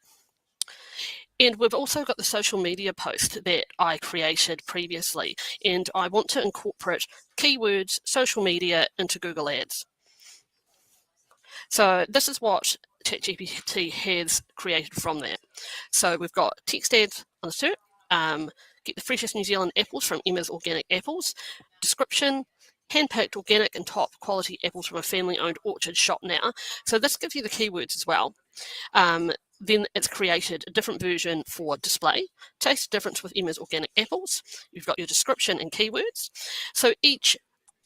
And we've also got the social media post that I created previously. And I want to incorporate keywords, social media into Google Ads. So this is what ChatGPT has created from there. So we've got text ads on the search, get the freshest New Zealand apples from Emma's Organic Apples, description, hand-picked organic and top quality apples from a family-owned orchard, shop now. So this gives you the keywords as well. Then it's created a different version for display, taste difference with Emma's Organic Apples. You've got your description and keywords. So each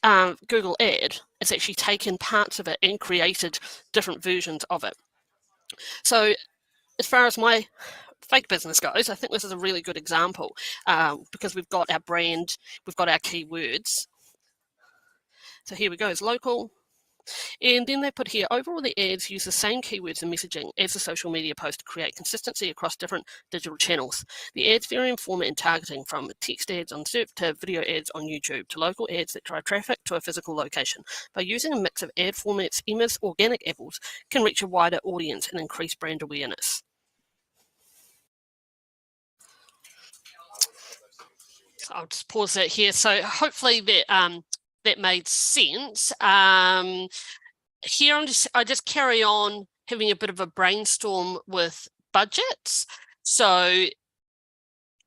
Google ad has actually taken parts of it and created different versions of it. So as far as my fake business goes, I think this is a really good example because we've got our brand, we've got our keywords. So here we go, it's local. And then they put here, overall the ads use the same keywords and messaging as the social media post to create consistency across different digital channels. The ads vary in format and targeting, from text ads on SERP to video ads on YouTube to local ads that drive traffic to a physical location. By using a mix of ad formats, Emma's Organic Apples can reach a wider audience and increase brand awareness. So I'll just pause that here. So hopefully that that made sense. Here I just carry on having a bit of a brainstorm with budgets. So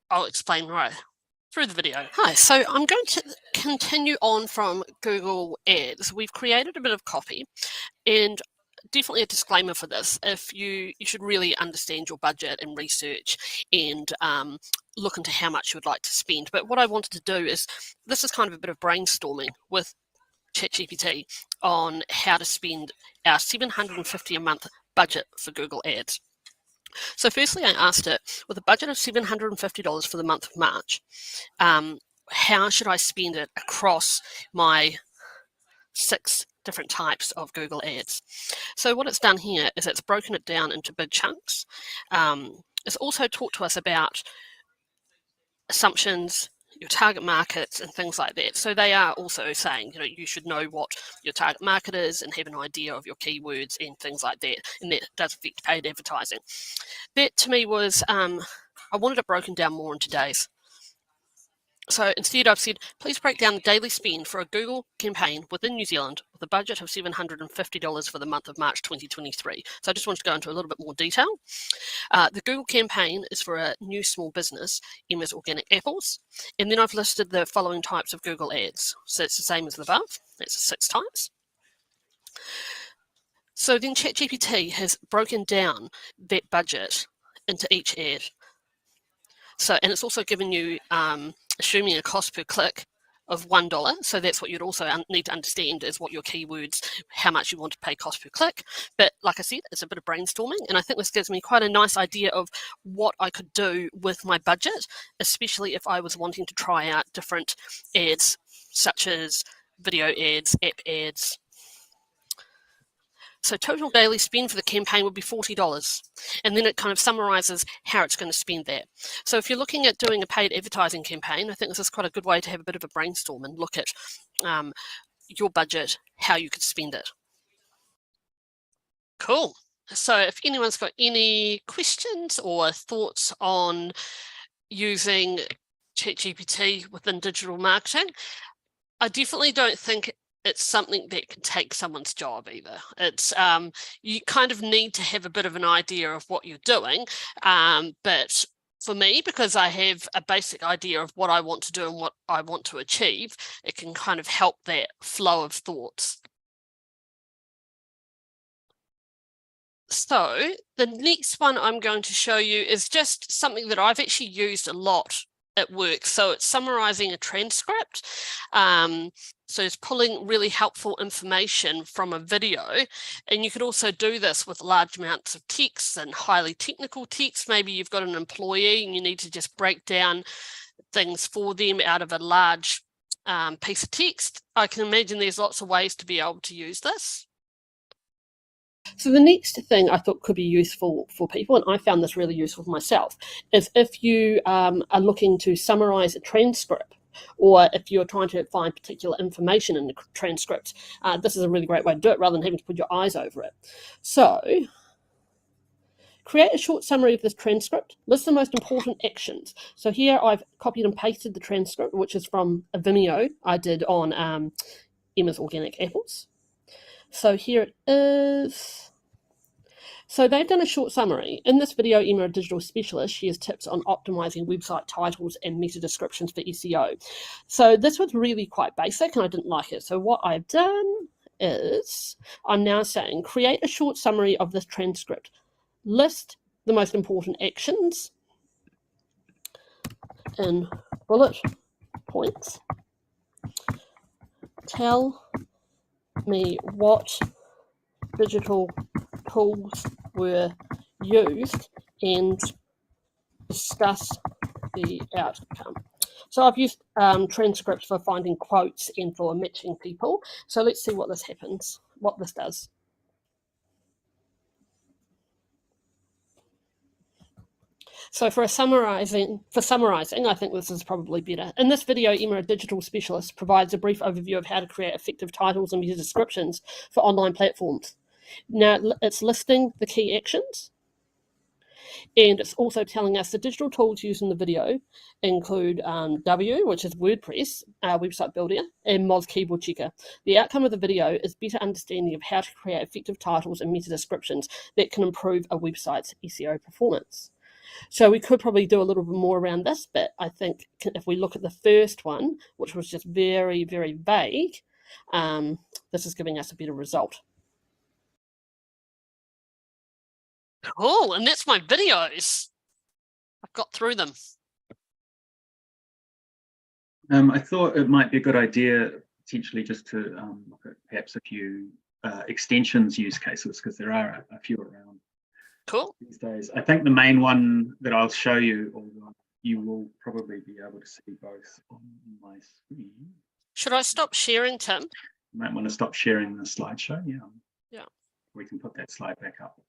I'll explain right through the video. Hi, so I'm going to continue on from Google Ads. We've created a bit of copy, and definitely a disclaimer for this. If you should really understand your budget and research and look into how much you would like to spend. But what I wanted to do is, this is kind of a bit of brainstorming with ChatGPT on how to spend our $750 a month budget for Google Ads. So firstly, I asked it, with a budget of $750 for the month of March, how should I spend it across my 6 different types of Google Ads? So what it's done here is it's broken it down into big chunks. It's also talked to us about assumptions, your target markets and things like that. So they are also saying, you should know what your target market is and have an idea of your keywords and things like that. And that does affect paid advertising. That to me was, I wanted it broken down more into days. So instead I've said, please break down the daily spend for a Google campaign within New Zealand with a budget of $750 for the month of March 2023. So I just wanted to go into a little bit more detail. The Google campaign is for a new small business, Emma's Organic Apples. And then I've listed the following types of Google ads. So it's the same as the above. That's the 6 types. So then ChatGPT has broken down that budget into each ad. So, and it's also given you, assuming a cost per click of $1. So that's what you'd also need to understand is what your keywords, how much you want to pay cost per click. But like I said, it's a bit of brainstorming. And I think this gives me quite a nice idea of what I could do with my budget, especially if I was wanting to try out different ads, such as video ads, app ads. So total daily spend for the campaign would be $40. And then it kind of summarizes how it's going to spend that. So if you're looking at doing a paid advertising campaign, I think this is quite a good way to have a bit of a brainstorm and look at your budget, how you could spend it. Cool. So if anyone's got any questions or thoughts on using ChatGPT within digital marketing, I definitely don't think it's something that can take someone's job either. It's you kind of need to have a bit of an idea of what you're doing. But for me, because I have a basic idea of what I want to do and what I want to achieve, it can kind of help that flow of thoughts. So the next one I'm going to show you is just something that I've actually used a lot at work. So it's summarizing a transcript. So it's pulling really helpful information from a video. And you could also do this with large amounts of text and highly technical text. Maybe you've got an employee and you need to just break down things for them out of a large piece of text. I can imagine there's lots of ways to be able to use this. So the next thing I thought could be useful for people, and I found this really useful for myself, is if you are looking to summarize a transcript, or if you're trying to find particular information in the transcript, this is a really great way to do it rather than having to put your eyes over it. So create a short summary of this transcript. List the most important actions. So here I've copied and pasted the transcript, which is from a Vimeo I did on Emma's Organic Apples. So here it is. So they've done a short summary. In this video, Emma, a digital specialist, shares tips on optimizing website titles and meta descriptions for SEO. So this was really quite basic and I didn't like it. So what I've done is I'm now saying create a short summary of this transcript. List the most important actions in bullet points. Tell me what digital tools were used and discuss the outcome. So I've used transcripts for finding quotes and for matching people. So let's see what this happens, what this does. So for summarizing, I think this is probably better. In this video, Emma, a digital specialist, provides a brief overview of how to create effective titles and meta descriptions for online platforms. Now, it's listing the key actions, and it's also telling us the digital tools used in the video include W, which is WordPress, website builder, and Moz Keyboard Checker. The outcome of the video is better understanding of how to create effective titles and meta descriptions that can improve a website's SEO performance. So we could probably do a little bit more around this, but I think if we look at the first one, which was just very, very vague, this is giving us a better result. Cool, and that's my videos. I've got through them. I thought it might be a good idea potentially just to look at perhaps a few extensions use cases, because there are a few around. Cool. These days. I think the main one that I'll show you, although you will probably be able to see both on my screen. Should I stop sharing, Tim? You might want to stop sharing the slideshow. Yeah. We can put that slide back up.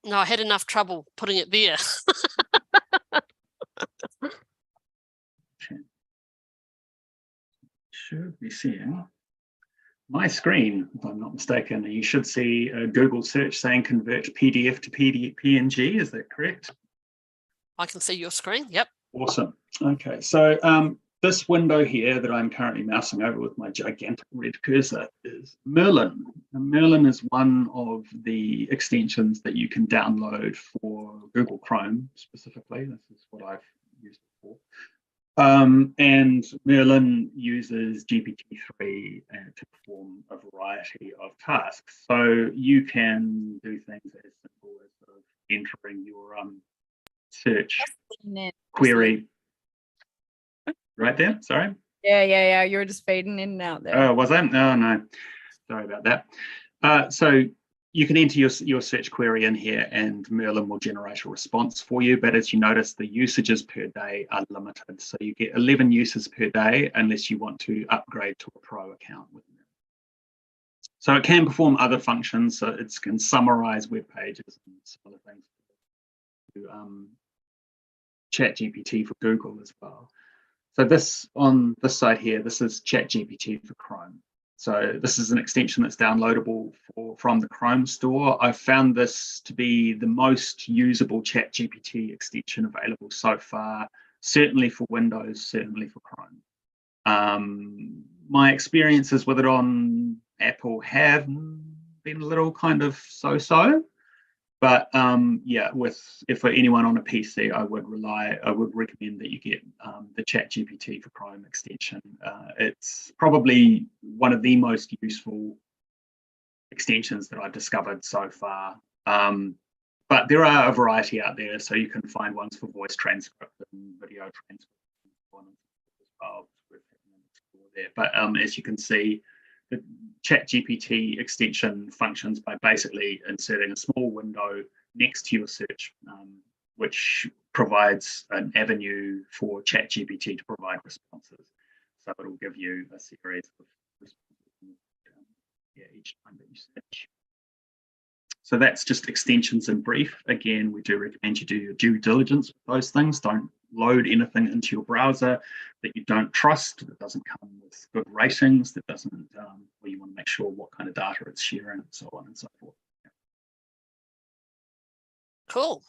No, I had enough trouble putting it there. Should be seeing my screen, if I'm not mistaken. You should see a Google search saying convert PDF to PNG. Is that correct? I can see your screen. Yep. Awesome. Okay, so this window here that I'm currently mousing over with my gigantic red cursor is Merlin. And Merlin is one of the extensions that you can download for Google Chrome specifically. This is what I've used before. And Merlin uses GPT-3 to perform a variety of tasks. So you can do things as simple as sort of entering your search query. Right there, sorry. Yeah. You were just fading in and out there. Oh, was I? Oh, no. Sorry about that. So you can enter your search query in here and Merlin will generate a response for you. But as you notice, the usages per day are limited. So you get 11 uses per day unless you want to upgrade to a pro account with Merlin. So it can perform other functions. So it can summarize web pages and some other things. ChatGPT for Google as well. So this on this side here, this is ChatGPT for Chrome. So this is an extension that's downloadable from the Chrome store. I've found this to be the most usable ChatGPT extension available so far, certainly for Windows, certainly for Chrome. My experiences with it on Apple have been a little kind of so-so. But yeah, if for anyone on a PC, I would recommend that you get the ChatGPT for Chrome extension. It's probably one of the most useful extensions that I've discovered so far. But there are a variety out there, so you can find ones for voice transcript and video transcript as well. But as you can see, the ChatGPT extension functions by basically inserting a small window next to your search, which provides an avenue for ChatGPT to provide responses. So it will give you a series of responses each time that you search. So that's just extensions in brief. Again, we do recommend you do your due diligence with those things. Don't load anything into your browser that you don't trust, that doesn't come with good ratings, that doesn't, where you want to make sure what kind of data it's sharing and so on and so forth. Cool.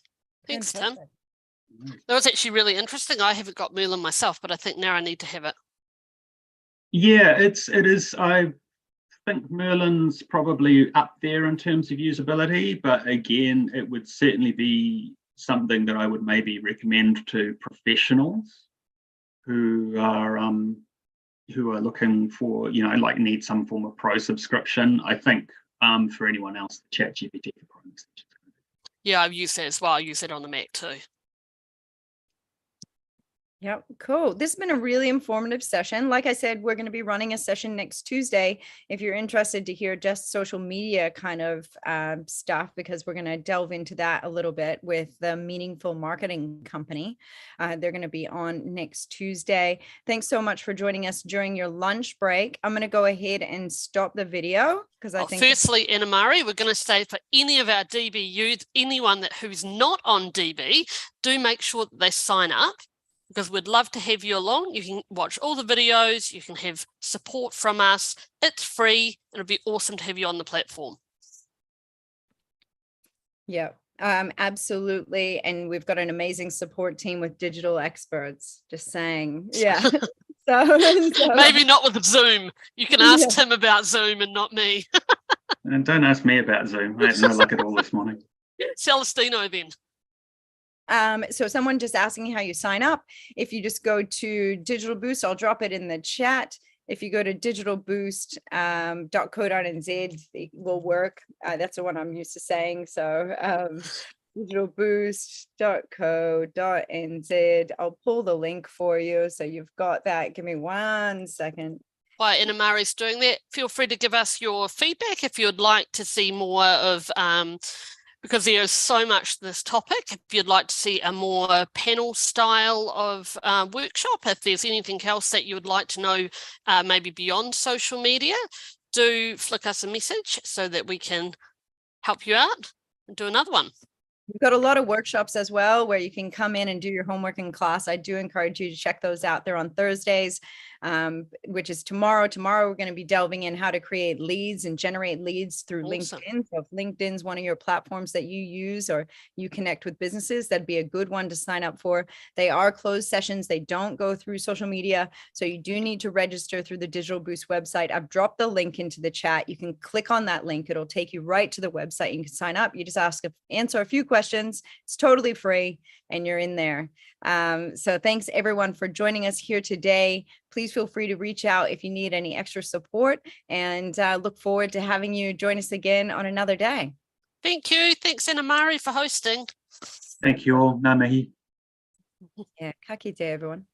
Thanks, Tim. That was actually really interesting. I haven't got Merlin myself, but I think now I need to have it. Yeah, it is. I think Merlin's probably up there in terms of usability, but again, it would certainly be something that I would maybe recommend to professionals who are looking for, like need some form of pro subscription. I think for anyone else, the ChatGPT for Chrome extension. Yeah, I've used it as well. I use it on the Mac too. Yep, cool. This has been a really informative session. Like I said, we're going to be running a session next Tuesday. If you're interested to hear just social media kind of stuff, because we're going to delve into that a little bit with the Meaningful Marketing Company. They're going to be on next Tuesday. Thanks so much for joining us during your lunch break. I'm going to go ahead and stop the video because I think. Firstly, Anna Marie, we're going to say for any of our DB youth, anyone who's not on DB, do make sure that they sign up, because we'd love to have you along. You can watch all the videos, you can have support from us. It's free. It'll be awesome to have you on the platform. Yeah, absolutely. And we've got an amazing support team with digital experts, just saying. Yeah. so Maybe not with Zoom. You can ask Tim about Zoom and not me. And don't ask me about Zoom. I had no luck at all this morning. Celestino then. So someone just asking how you sign up. If you just go to Digital Boost, I'll drop it in the chat. If you go to digitalboost.co.nz, it will work. That's the one I'm used to saying. So digitalboost.co.nz. I'll pull the link for you. So you've got that. Give me 1 second. While Anna Marie's doing that, feel free to give us your feedback if you'd like to see more of because there's so much to this topic. If you'd like to see a more panel style of workshop, if there's anything else that you would like to know, maybe beyond social media, do flick us a message so that we can help you out and do another one. We've got a lot of workshops as well where you can come in and do your homework in class. I do encourage you to check those out. They're on Thursdays, which is tomorrow. Tomorrow, we're going to be delving in how to create leads and generate leads through LinkedIn. So if LinkedIn's one of your platforms that you use or you connect with businesses, that'd be a good one to sign up for. They are closed sessions. They don't go through social media. So you do need to register through the Digital Boost website. I've dropped the link into the chat. You can click on that link. It'll take you right to the website. You can sign up. You just answer a few questions. It's totally free and you're in there. So thanks everyone for joining us here today. Please feel free to reach out if you need any extra support, and look forward to having you join us again on another day. Thank you. Thanks, Anna Marie, for hosting. Thank you all. Ngā mihi. Yeah, ka kite everyone.